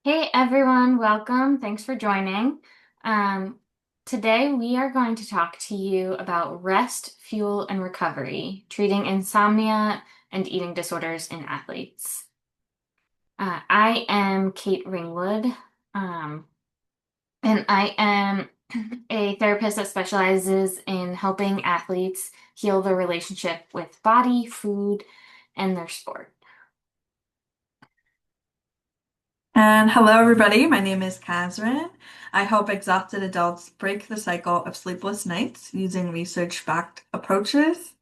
Hey everyone, welcome. Thanks for joining. Um, Today we are going to talk to you about rest, fuel, and recovery, treating insomnia and eating disorders in athletes. I am Kate Ringwood, um, and I am a therapist that specializes in helping athletes heal their relationship with body, food, and their sport. And hello, everybody. My name is Kasryn. I help exhausted adults break the cycle of sleepless nights using research-backed approaches.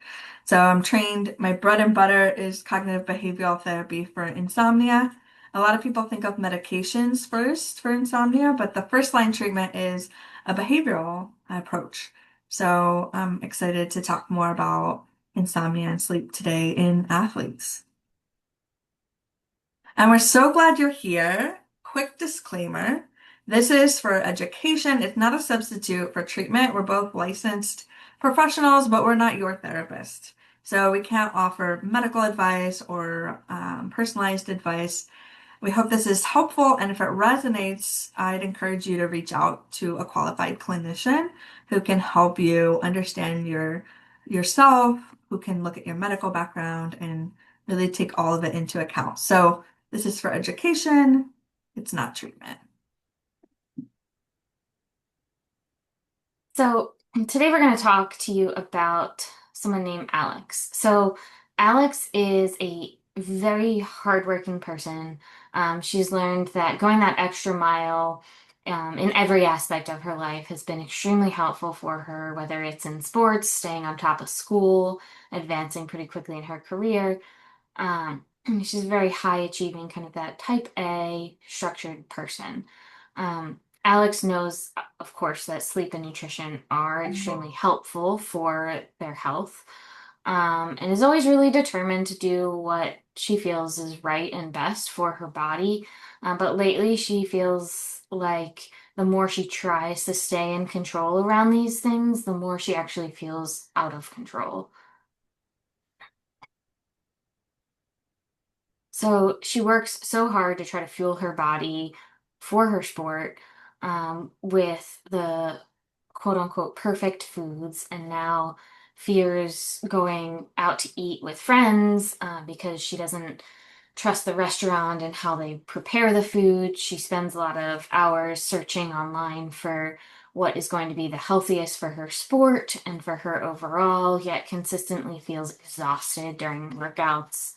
So I'm trained, my bread and butter is cognitive behavioral therapy for insomnia. A lot of people think of medications first for insomnia, but the first line treatment is a behavioral approach. So I'm excited to talk more about insomnia and sleep today in athletes. And we're so glad you're here. Quick disclaimer. This is for education. It's not a substitute for treatment. We're both licensed professionals, but we're not your therapist. So we can't offer medical advice or personalized advice. We hope this is helpful, and if it resonates, I'd encourage you to reach out to a qualified clinician who can help you understand yourself, who can look at your medical background and really take all of it into account. So this is for education, it's not treatment. So today we're going to talk to you about someone named Alex. So Alex is a very hardworking person. She's learned that going that extra mile in every aspect of her life has been extremely helpful for her, whether it's in sports, staying on top of school, advancing pretty quickly in her career. She's a very high achieving, kind of that type A structured person. Alex knows, of course, that sleep and nutrition are extremely helpful for their health, and is always really determined to do what she feels is right and best for her body. But lately, she feels like the more she tries to stay in control around these things, the more she actually feels out of control. So she works so hard to try to fuel her body for her sport with the quote unquote perfect foods, and now fears going out to eat with friends because she doesn't trust the restaurant and how they prepare the food. She spends a lot of hours searching online for what is going to be the healthiest for her sport and for her overall, yet consistently feels exhausted during workouts.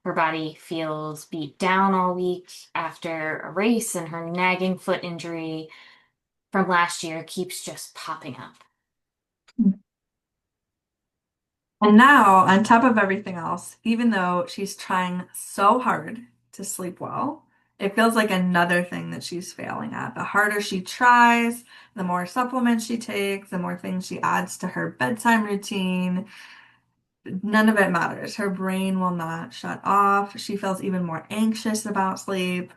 Her body feels beat down all week after a race, and her nagging foot injury from last year keeps just popping up. And now, on top of everything else, even though she's trying so hard to sleep well, it feels like another thing that she's failing at. The harder she tries, the more supplements she takes, the more things she adds to her bedtime routine, none of it matters. Her brain will not shut off. She feels even more anxious about sleep.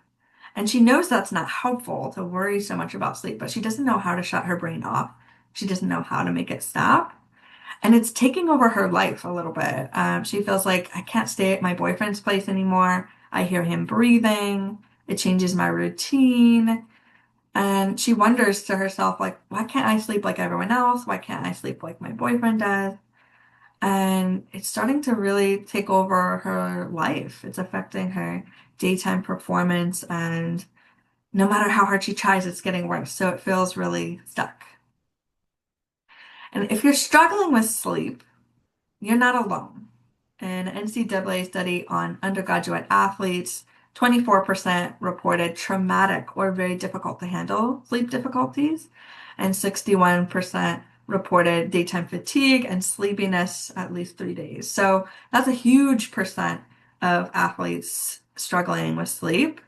And she knows that's not helpful to worry so much about sleep, but she doesn't know how to shut her brain off. She doesn't know how to make it stop. And it's taking over her life a little bit. She feels like I can't stay at my boyfriend's place anymore. I hear him breathing. It changes my routine. And she wonders to herself, like, why can't I sleep like everyone else? Why can't I sleep like my boyfriend does? And it's starting to really take over her life. It's affecting her daytime performance. And no matter how hard she tries, it's getting worse. So it feels really stuck. And if you're struggling with sleep, you're not alone. An NCAA study on undergraduate athletes, 24% reported traumatic or very difficult to handle sleep difficulties, and 61% reported daytime fatigue and sleepiness at least 3 days. So that's a huge percent of athletes struggling with sleep.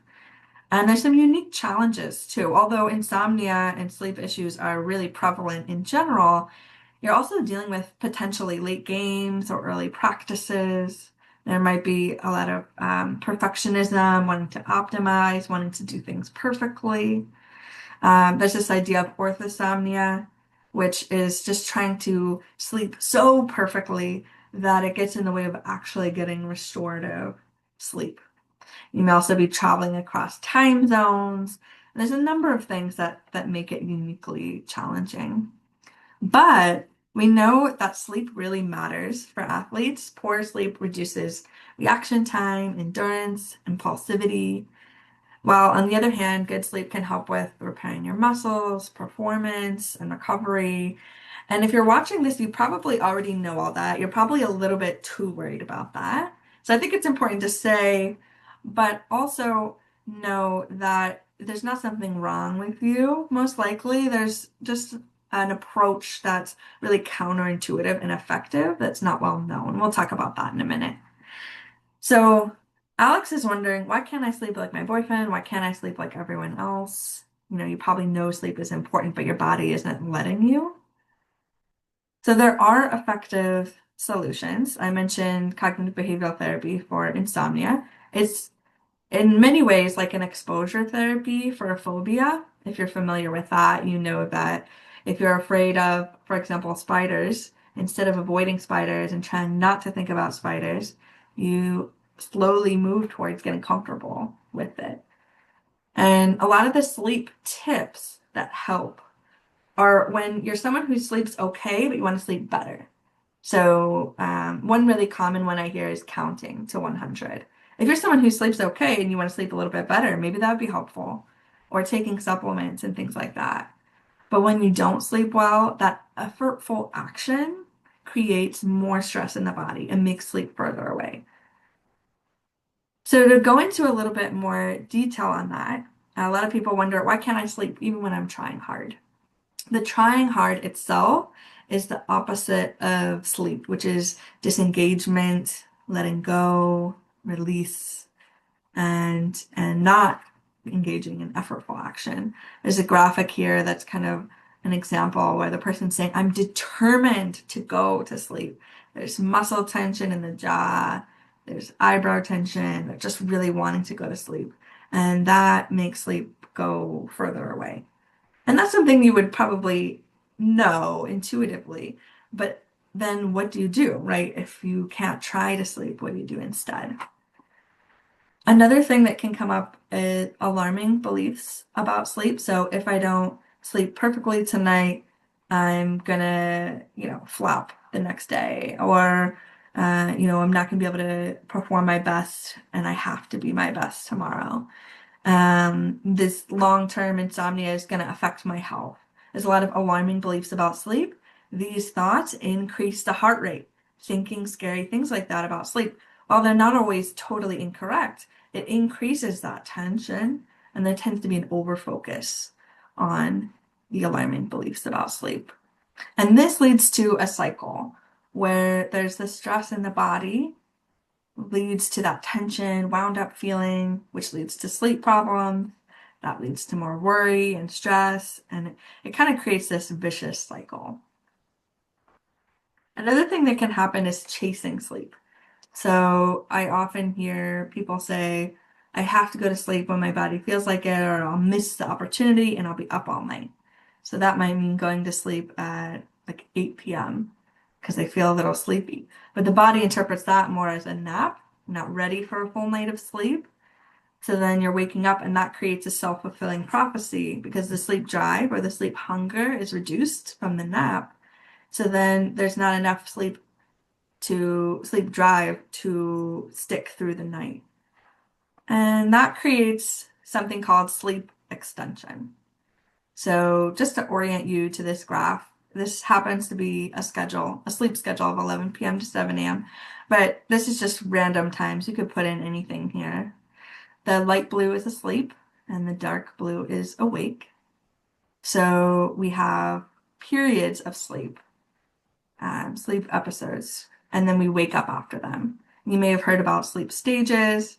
And there's some unique challenges too. Although insomnia and sleep issues are really prevalent in general, you're also dealing with potentially late games or early practices. There might be a lot of perfectionism, wanting to optimize, wanting to do things perfectly. There's this idea of orthosomnia, which is just trying to sleep so perfectly that it gets in the way of actually getting restorative sleep. You may also be traveling across time zones. There's a number of things that make it uniquely challenging. But we know that sleep really matters for athletes. Poor sleep reduces reaction time, endurance, impulsivity, while on the other hand, good sleep can help with repairing your muscles, performance, and recovery. And if you're watching this, you probably already know all that. You're probably a little bit too worried about that. So I think it's important to say, but also know that there's not something wrong with you. Most likely, there's just an approach that's really counterintuitive and effective that's not well known. We'll talk about that in a minute. So Alex is wondering, why can't I sleep like my boyfriend? Why can't I sleep like everyone else? You probably know sleep is important, but your body isn't letting you. So there are effective solutions. I mentioned cognitive behavioral therapy for insomnia. It's in many ways like an exposure therapy for a phobia. If you're familiar with that, you know that if you're afraid of, for example, spiders, instead of avoiding spiders and trying not to think about spiders, you slowly move towards getting comfortable with it. And a lot of the sleep tips that help are when you're someone who sleeps okay, but you want to sleep better. So, one really common one I hear is counting to 100. If you're someone who sleeps okay and you want to sleep a little bit better, maybe that would be helpful. Or taking supplements and things like that. But when you don't sleep well, that effortful action creates more stress in the body and makes sleep further away. So, to go into a little bit more detail on that, a lot of people wonder, why can't I sleep even when I'm trying hard? The trying hard itself is the opposite of sleep, which is disengagement, letting go, release, and not engaging in effortful action. There's a graphic here that's kind of an example where the person's saying, I'm determined to go to sleep. There's muscle tension in the jaw, there's eyebrow tension, they're just really wanting to go to sleep. And that makes sleep go further away. And that's something you would probably know intuitively. But then what do you do, right? If you can't try to sleep, what do you do instead? Another thing that can come up is alarming beliefs about sleep. So if I don't sleep perfectly tonight, I'm gonna, flop the next day, or, I'm not gonna be able to perform my best, and I have to be my best tomorrow. This long-term insomnia is going to affect my health. There's a lot of alarming beliefs about sleep. These thoughts increase the heart rate, thinking scary things like that about sleep. While they're not always totally incorrect, it increases that tension, and there tends to be an overfocus on the alarming beliefs about sleep. And this leads to a cycle where there's the stress in the body leads to that tension, wound up feeling, which leads to sleep problems. That leads to more worry and stress, and it kind of creates this vicious cycle. Another thing that can happen is chasing sleep. So I often hear people say, I have to go to sleep when my body feels like it, or I'll miss the opportunity and I'll be up all night. So that might mean going to sleep at like 8 p.m. because they feel a little sleepy. But the body interprets that more as a nap, not ready for a full night of sleep. So then you're waking up, and that creates a self-fulfilling prophecy because the sleep drive or the sleep hunger is reduced from the nap. So then there's not enough sleep drive to stick through the night. And that creates something called sleep extension. So just to orient you to this graph, this happens to be a sleep schedule of 11 p.m. to 7 a.m. But this is just random times. You could put in anything here. The light blue is asleep, and the dark blue is awake. So we have periods of sleep episodes, and then we wake up after them. You may have heard about sleep stages,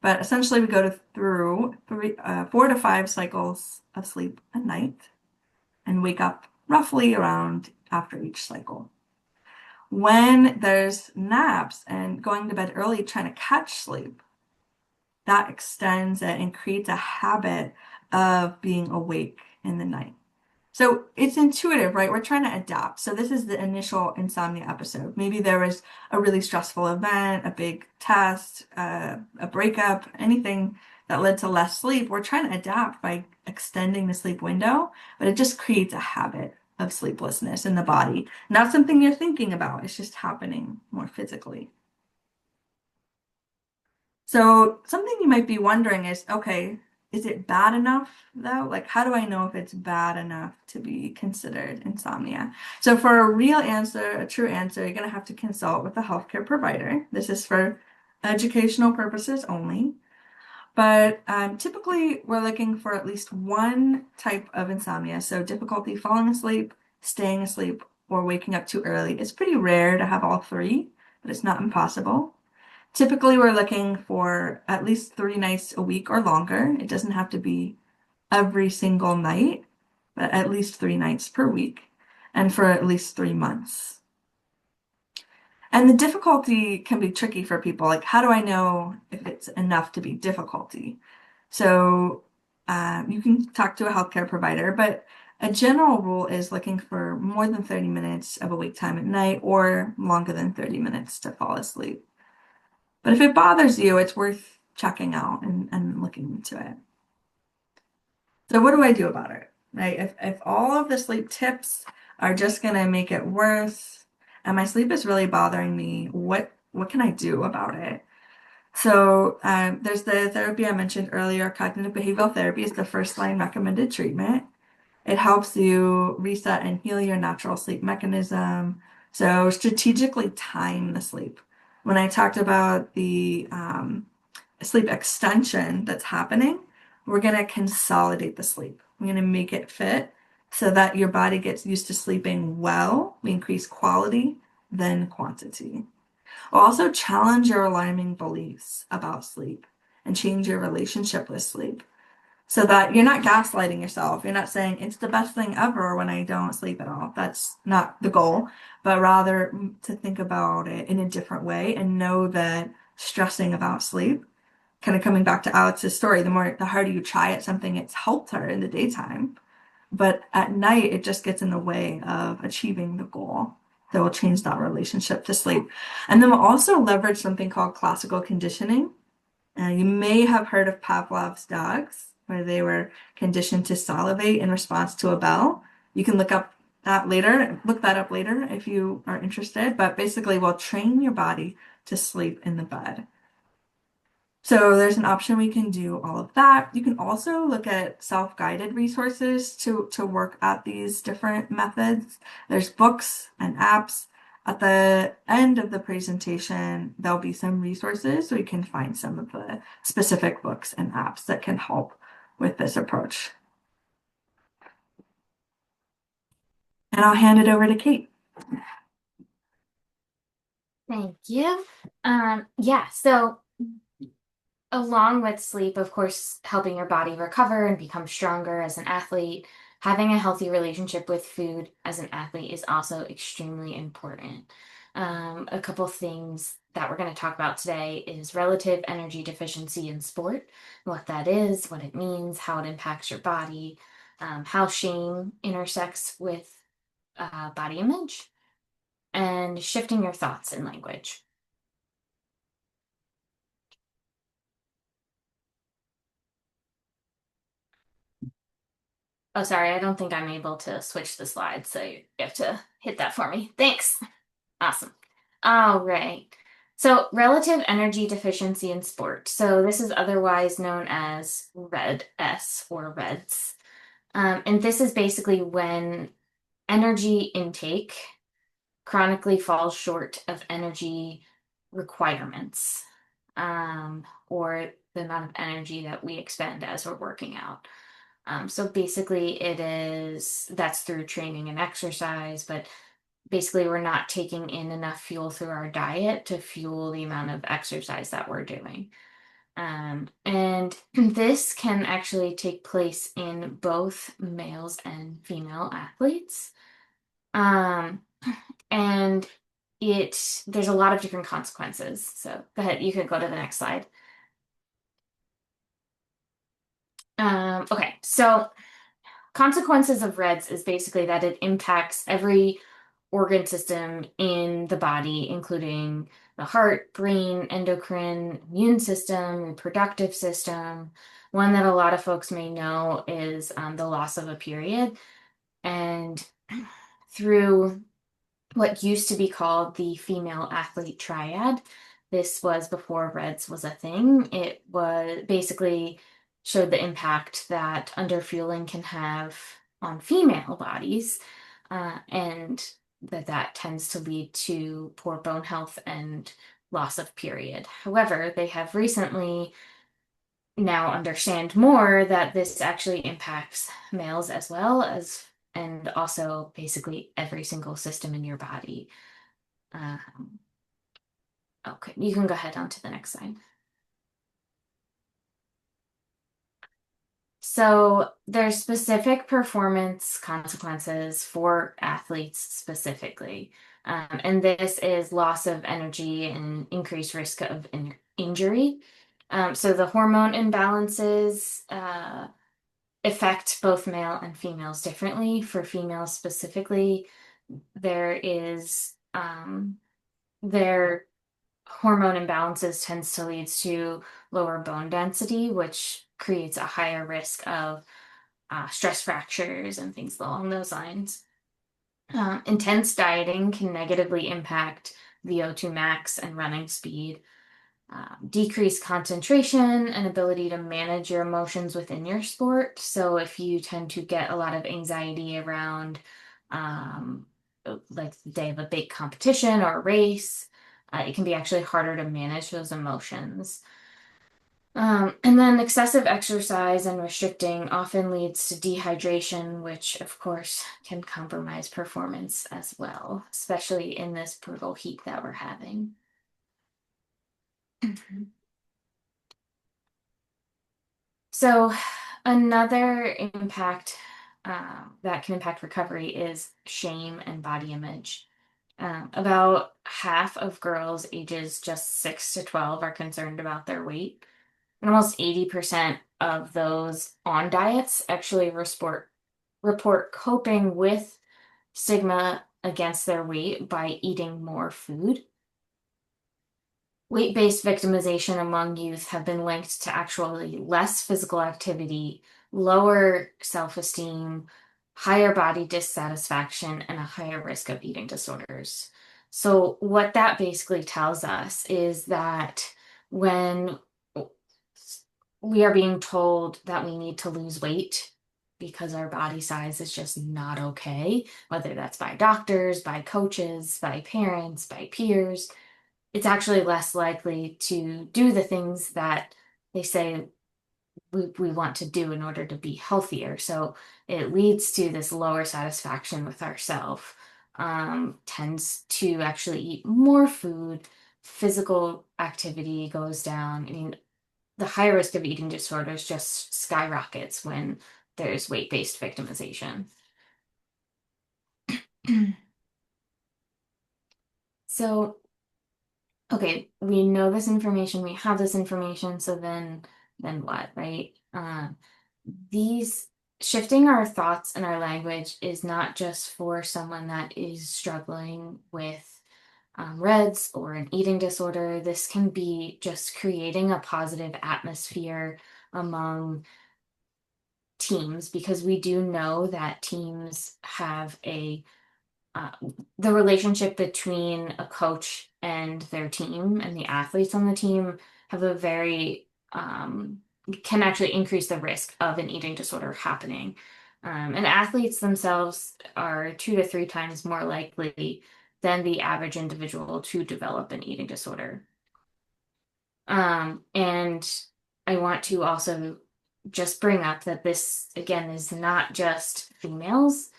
but essentially we go through 4 to 5 cycles of sleep a night and wake up roughly around after each cycle. When there's naps and going to bed early trying to catch sleep, that extends it and creates a habit of being awake in the night. So it's intuitive, right? We're trying to adapt. So this is the initial insomnia episode. Maybe there was a really stressful event, a big test, a breakup, anything that led to less sleep. We're trying to adapt by extending the sleep window, but it just creates a habit of sleeplessness in the body. Not something you're thinking about. It's just happening more physically. So something you might be wondering is, okay, is it bad enough though? Like, how do I know if it's bad enough to be considered insomnia? So for a real answer, a true answer, you're going to have to consult with a healthcare provider. This is for educational purposes only. But typically, we're looking for at least one type of insomnia. So difficulty falling asleep, staying asleep, or waking up too early. It's pretty rare to have all three, but it's not impossible. Typically, we're looking for at least 3 nights a week or longer. It doesn't have to be every single night, but at least 3 nights per week, and for at least 3 months. And the difficulty can be tricky for people. Like, how do I know if it's enough to be difficulty? So, you can talk to a healthcare provider, but a general rule is looking for more than 30 minutes of awake time at night or longer than 30 minutes to fall asleep. But if it bothers you, it's worth checking out and looking into it. So what do I do about it? Right? If all of the sleep tips are just gonna make it worse, and my sleep is really bothering me, what can I do about it? So there's the therapy I mentioned earlier. Cognitive behavioral therapy is the first line recommended treatment. It helps you reset and heal your natural sleep mechanism. So strategically time the sleep. When I talked about the sleep extension that's happening, we're going to consolidate the sleep. We're going to make it fit so that your body gets used to sleeping well. We increase quality, then quantity. We'll also challenge your alarming beliefs about sleep and change your relationship with sleep so that you're not gaslighting yourself. You're not saying it's the best thing ever when I don't sleep at all. That's not the goal, but rather to think about it in a different way and know that stressing about sleep, kind of coming back to Alex's story, the harder you try at something, it's helped her in the daytime. But at night, it just gets in the way of achieving the goal. That will change that relationship to sleep. And then we'll also leverage something called classical conditioning. You may have heard of Pavlov's dogs, where they were conditioned to salivate in response to a bell. You can look that up later if you are interested. But basically, we'll train your body to sleep in the bed. So there's an option we can do all of that. You can also look at self-guided resources to work at these different methods. There's books and apps. At the end of the presentation, there'll be some resources so you can find some of the specific books and apps that can help with this approach. And I'll hand it over to Kate. Thank you. Yeah, so along with sleep, of course, helping your body recover and become stronger as an athlete, having a healthy relationship with food as an athlete is also extremely important. A couple things that we're going to talk about today is relative energy deficiency in sport, what that is, what it means, how it impacts your body, how shame intersects with body image, and shifting your thoughts and language. Oh, sorry, I don't think I'm able to switch the slides, so you have to hit that for me. Thanks. Awesome. All right. So, relative energy deficiency in sport. So, this is otherwise known as RED-S or REDS. And this is basically when energy intake chronically falls short of energy requirements, or the amount of energy that we expend as we're working out. So basically, that's through training and exercise, but basically, we're not taking in enough fuel through our diet to fuel the amount of exercise that we're doing. And this can actually take place in both males and female athletes. Um, and there's a lot of different consequences. So go ahead, you can go to the next slide. Okay, so consequences of REDS is basically that it impacts every organ system in the body, including the heart, brain, endocrine, immune system, reproductive system. One that a lot of folks may know is the loss of a period. And through what used to be called the female athlete triad. This was before REDS was a thing. It was basically showed the impact that underfueling can have on female bodies, and that tends to lead to poor bone health and loss of period. However, they have recently now understand more that this actually impacts males as well as and also basically every single system in your body. Um, okay, you can go ahead on to the next slide. So there's specific performance consequences for athletes specifically. And this is loss of energy and increased risk of injury. So the hormone imbalances affect both male and females differently. For females specifically, there is their hormone imbalances tends to lead to lower bone density, which creates a higher risk of stress fractures and things along those lines. Intense dieting can negatively impact VO2 max and running speed, decrease concentration and ability to manage your emotions within your sport. So if you tend to get a lot of anxiety around, um, like the day of a big competition or a race, it can be actually harder to manage those emotions. And then excessive exercise and restricting often leads to dehydration, which of course can compromise performance as well, especially in this brutal heat that we're having. So, another impact that can impact recovery is shame and body image. About half of girls ages just 6 to 12 are concerned about their weight, and almost 80% of those on diets actually report coping with stigma against their weight by eating more food. Weight-based victimization among youth have been linked to actually less physical activity, lower self-esteem, higher body dissatisfaction, and a higher risk of eating disorders. So what that basically tells us is that when we are being told that we need to lose weight because our body size is just not okay, whether that's by doctors, by coaches, by parents, by peers, it's actually less likely to do the things that they say we want to do in order to be healthier. So it leads to this lower satisfaction with ourself, tends to actually eat more food, physical activity goes down. I mean, the high risk of eating disorders just skyrockets when there's weight-based victimization. So okay, we know this information, we have this information, so then what, right? These shifting our thoughts and our language is not just for someone that is struggling with REDS or an eating disorder. This can be just creating a positive atmosphere among teams because we do know that teams have uh, the relationship between a coach and their team and the athletes on the team have a very can actually increase the risk of an eating disorder happening. And athletes themselves are 2 to 3 times more likely than the average individual to develop an eating disorder. And I want to also just bring up that this, again, is not just females.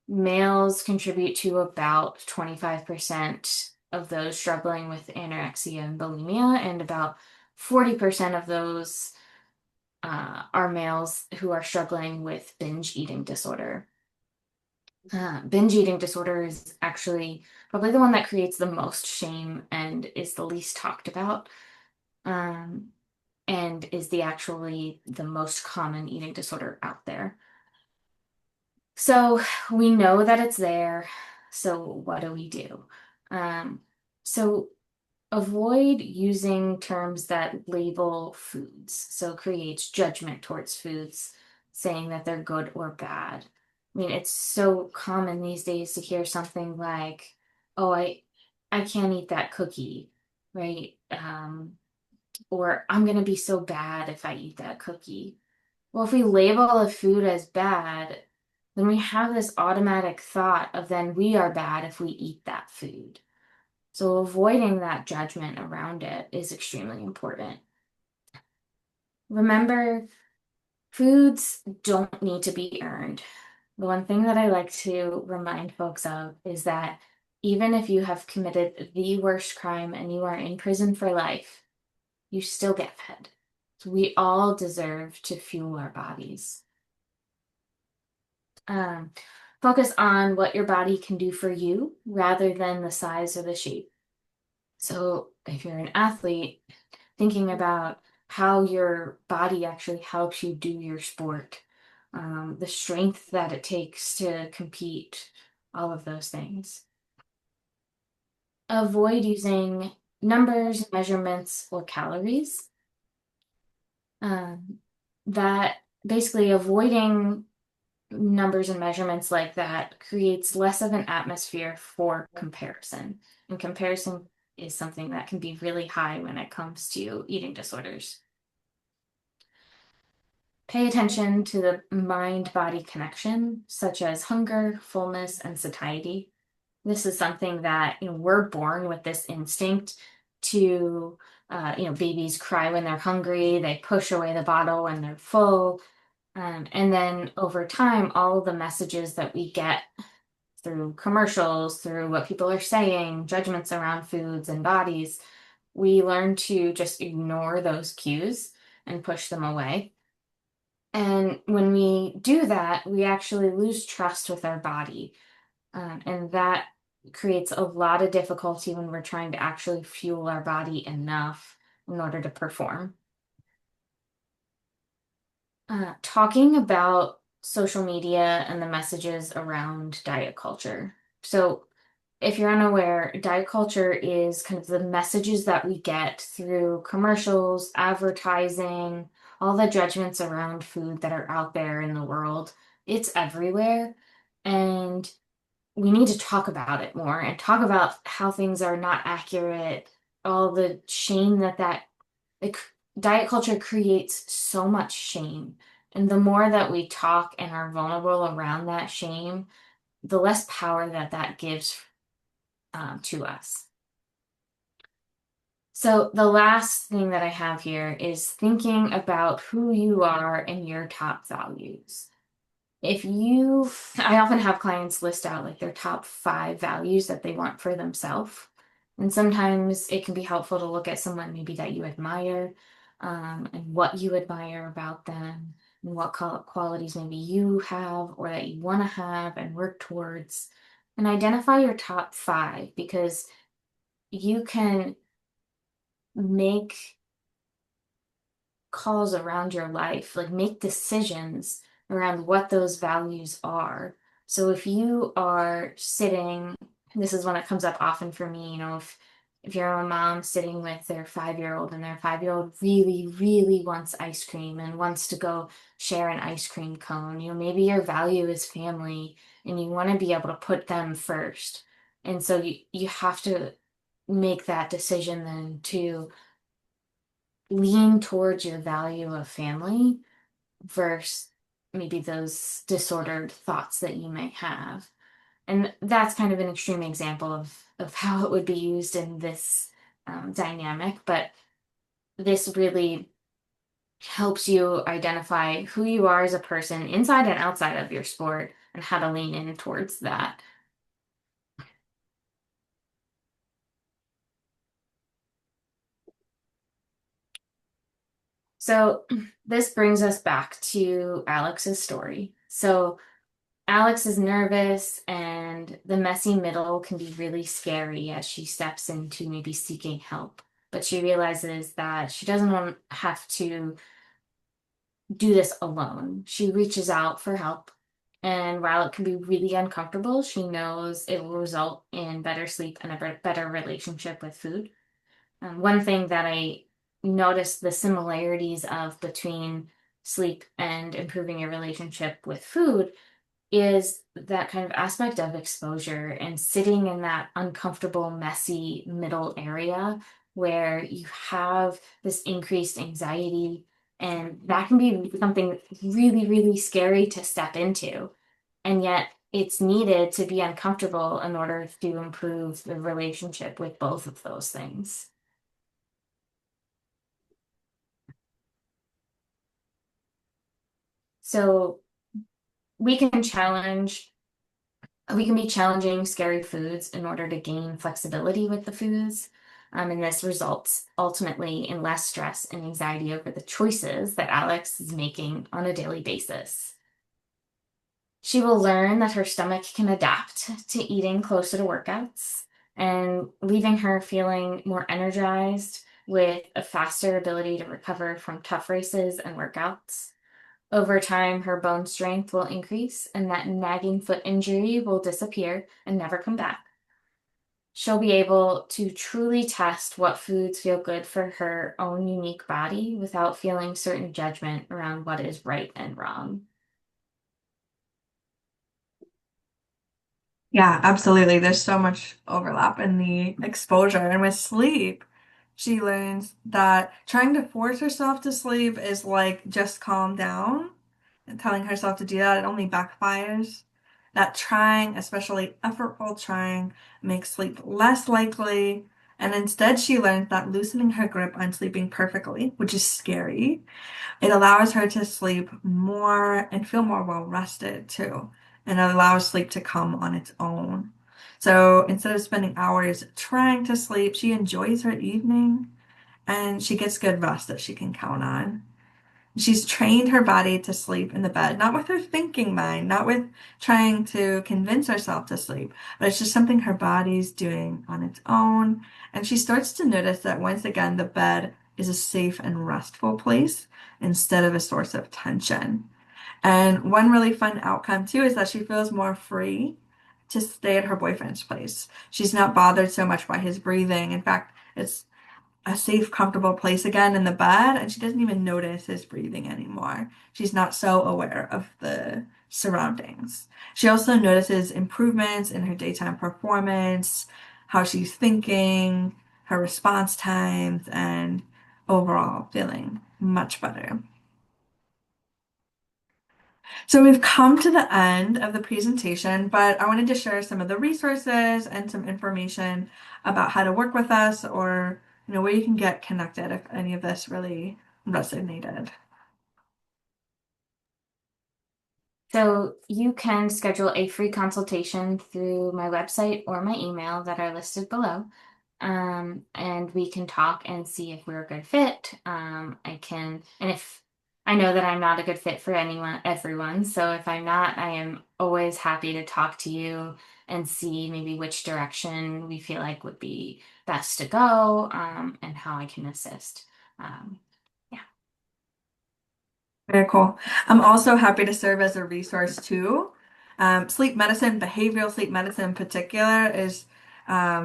Males contribute to about 25% of those struggling with anorexia and bulimia, and about 40% of those are males who are struggling with binge eating disorder. Binge eating disorder is actually probably the one that creates the most shame and is the least talked about, um, and is the actually the most common eating disorder out there. So we know that it's there. So what do we do? Um, so avoid using terms that label foods. So creates judgment towards foods, saying that they're good or bad. I mean, it's so common these days to hear something like, "Oh, I can't eat that cookie," right? Or "I'm gonna be so bad if I eat that cookie." Well, if we label a food as bad, then we have this automatic thought of then we are bad if we eat that food. So avoiding that judgment around it is extremely important. Remember, foods don't need to be earned. The one thing that I like to remind folks of is that even if you have committed the worst crime and you are in prison for life, you still get fed. So we all deserve to fuel our bodies. Um, Focus on what your body can do for you rather than the size or the shape. So if you're an athlete, thinking about how your body actually helps you do your sport, the strength that it takes to compete, all of those things. Avoid using numbers, measurements, or calories. Um, that basically avoiding numbers and measurements like that creates less of an atmosphere for comparison. And comparison is something that can be really high when it comes to eating disorders. Pay attention to the mind-body connection, such as hunger, fullness, and satiety. This is something that, we're born with this instinct to, babies cry when they're hungry, they push away the bottle when they're full. And then over time, all of the messages that we get through commercials, through what people are saying, judgments around foods and bodies, we learn to just ignore those cues and push them away. And when we do that, we actually lose trust with our body. And that creates a lot of difficulty when we're trying to actually fuel our body enough in order to perform. Talking about social media and the messages around diet culture. So, if you're unaware, diet culture is kind of the messages that we get through commercials, advertising, all the judgments around food that are out there in the world. It's everywhere. And we need to talk about it more and talk about how things are not accurate, all the shame like, diet culture creates so much shame. And the more that we talk and are vulnerable around that shame, the less power that gives to us. So, the last thing that I have here is thinking about who you are and your top values. If you, I often have clients list out like their top 5 values that they want for themselves. And sometimes it can be helpful to look at someone maybe that you admire, and what you admire about them, and what qualities maybe you have or that you want to have and work towards. And identify your top 5 because you can make calls around your life, like make decisions around what those values are. So if you are sitting, this is one that comes up often for me, if you're a mom sitting with their 5-year-old and their 5-year-old really, really wants ice cream and wants to go share an ice cream cone, maybe your value is family and you want to be able to put them first. And so you have to make that decision then to lean towards your value of family versus maybe those disordered thoughts that you may have. And that's kind of an extreme example of how it would be used in this dynamic, but this really helps you identify who you are as a person inside and outside of your sport and how to lean in towards that. So this brings us back to Alex's story. So Alex is nervous, and the messy middle can be really scary as she steps into maybe seeking help. But she realizes that she doesn't want to have to do this alone. She reaches out for help, And while it can be really uncomfortable, she knows it will result in better sleep and a better relationship with food. One thing that I noticed the similarities of between sleep and improving your relationship with food is that kind of aspect of exposure and sitting in that uncomfortable, messy middle area where you have this increased anxiety. And that can be something really, really scary to step into. And yet it's needed to be uncomfortable in order to improve the relationship with both of those things. So we can challenge we can be challenging scary foods in order to gain flexibility with the foods. And this results ultimately in less stress and anxiety over the choices that Alex is making on a daily basis. She will learn that her stomach can adapt to eating closer to workouts and leaving her feeling more energized with a faster ability to recover from tough races and workouts. Over time, her bone strength will increase and that nagging foot injury will disappear and never come back. She'll be able to truly test what foods feel good for her own unique body without feeling certain judgment around what is right and wrong. Yeah, absolutely. There's so much overlap in the exposure. And with sleep, she learns that trying to force herself to sleep is like just calm down and telling herself to do that, it only backfires. That trying, especially effortful trying, makes sleep less likely. And instead, she learns that loosening her grip on sleeping perfectly, which is scary, it allows her to sleep more and feel more well rested too. And it allows sleep to come on its own. So instead of spending hours trying to sleep, she enjoys her evening and she gets good rest that she can count on. She's trained her body to sleep in the bed, not with her thinking mind, not with trying to convince herself to sleep, but it's just something her body's doing on its own. And she starts to notice that once again, the bed is a safe and restful place instead of a source of tension. And one really fun outcome too is that she feels more free to stay at her boyfriend's place. She's not bothered so much by his breathing. In fact, it's a safe, comfortable place again in the bed, and she doesn't even notice his breathing anymore. She's not so aware of the surroundings. She also notices improvements in her daytime performance, how she's thinking, her response times, and overall feeling much better. So we've come to the end of the presentation, but I wanted to share some of the resources and some information about how to work with us or, where you can get connected if any of this really resonated. So you can schedule a free consultation through my website or my email that are listed below. And we can talk and see if we're a good fit. And if I know that I'm not a good fit for everyone. So if I'm not, I am always happy to talk to you and see maybe which direction we feel like would be best to go, and how I can assist. Um, yeah. Very cool. I'm also happy to serve as a resource too. Sleep medicine, behavioral sleep medicine in particular, is a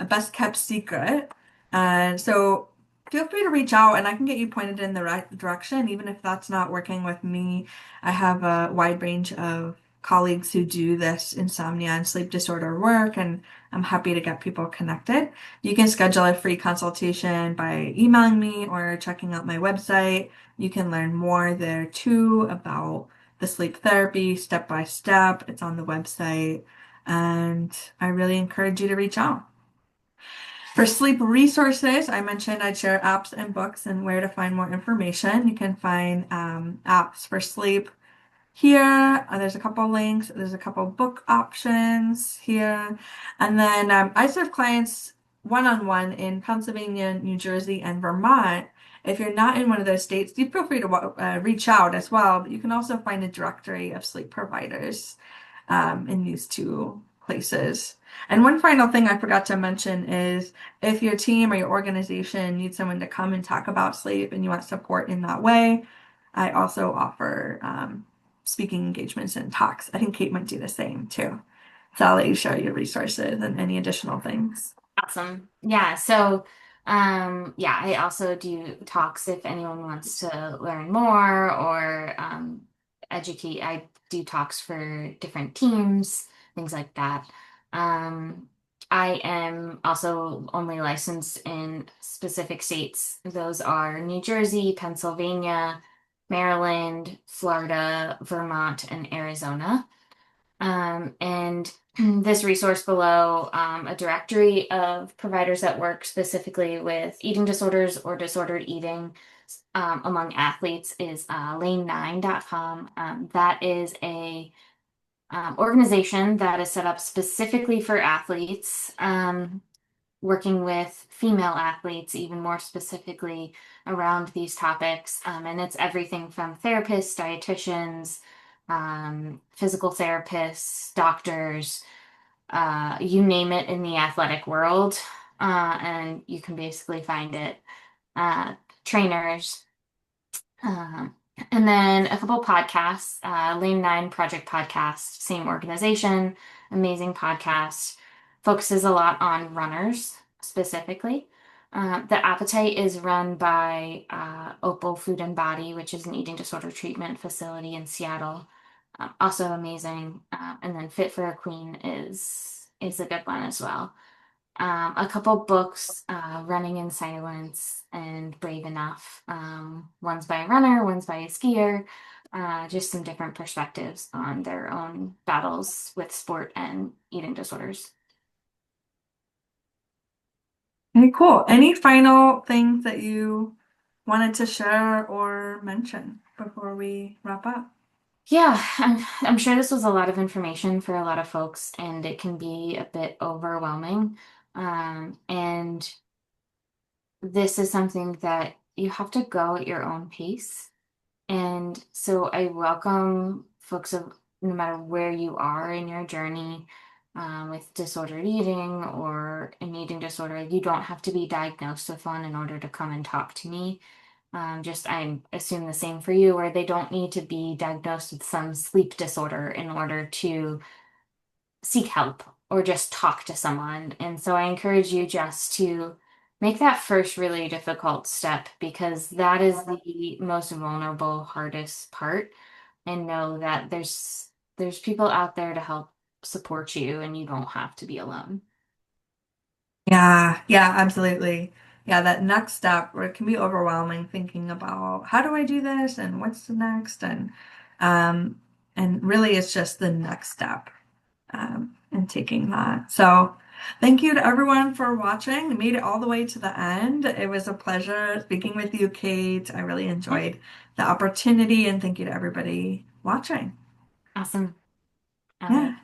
best kept secret. And so feel free to reach out and I can get you pointed in the right direction, even if that's not working with me. I have a wide range of colleagues who do this insomnia and sleep disorder work, and I'm happy to get people connected. You can schedule a free consultation by emailing me or checking out my website. You can learn more there too about the sleep therapy step by step. It's on the website, and I really encourage you to reach out. For sleep resources, I mentioned I'd share apps and books and where to find more information. You can find apps for sleep here. There's a couple links. There's a couple book options here. And then I serve clients one-on-one in Pennsylvania, New Jersey, and Vermont. If you're not in one of those states, do feel free to reach out as well. But you can also find a directory of sleep providers in these two places. And one final thing I forgot to mention is if your team or your organization needs someone to come and talk about sleep and you want support in that way, I also offer speaking engagements and talks. I think Kate might do the same too. So I'll let you share your resources and any additional things. Awesome. Yeah. So, yeah, I also do talks if anyone wants to learn more or educate. I do talks for different teams, things like that. Um, I am also only licensed in specific states. Those are New Jersey, Pennsylvania, Maryland, Florida, Vermont, and Arizona. And this resource below, a directory of providers that work specifically with eating disorders or disordered eating among athletes is lane9.com. That is a organization that is set up specifically for athletes, working with female athletes, even more specifically around these topics. And it's everything from therapists, dietitians, physical therapists, doctors, you name it in the athletic world. And you can basically find it. Uh, Trainers. Um, and then a couple podcasts, Lane 9 Project Podcast, same organization, amazing podcast, focuses a lot on runners specifically. The Appetite is run by Opal Food and Body, which is an eating disorder treatment facility in Seattle. Also amazing. And then Fit for a Queen is a good one as well. A couple books, Running in Silence and Brave Enough. One's by a runner, one's by a skier. Just some different perspectives on their own battles with sport and eating disorders. Okay, cool. Any final things that you wanted to share or mention before we wrap up? Yeah, I'm sure this was a lot of information for a lot of folks, and it can be a bit overwhelming. And this is something that you have to go at your own pace. And so I welcome folks of no matter where you are in your journey with disordered eating or an eating disorder, you don't have to be diagnosed with one in order to come and talk to me. Just I assume the same for you, where they don't need to be diagnosed with some sleep disorder in order to seek help or just talk to someone. And so I encourage you just to make that first really difficult step because that is the most vulnerable, hardest part. And know that there's people out there to help support you and you don't have to be alone. Yeah, yeah, absolutely. Yeah, that next step where it can be overwhelming thinking about how do I do this and what's the next um and really it's just the next step and taking that. So thank you to everyone for watching. You made it all the way to the end. It was a pleasure speaking with you, Kate. I really Yeah, enjoyed the opportunity and thank you to everybody watching. awesome. All Yeah. right.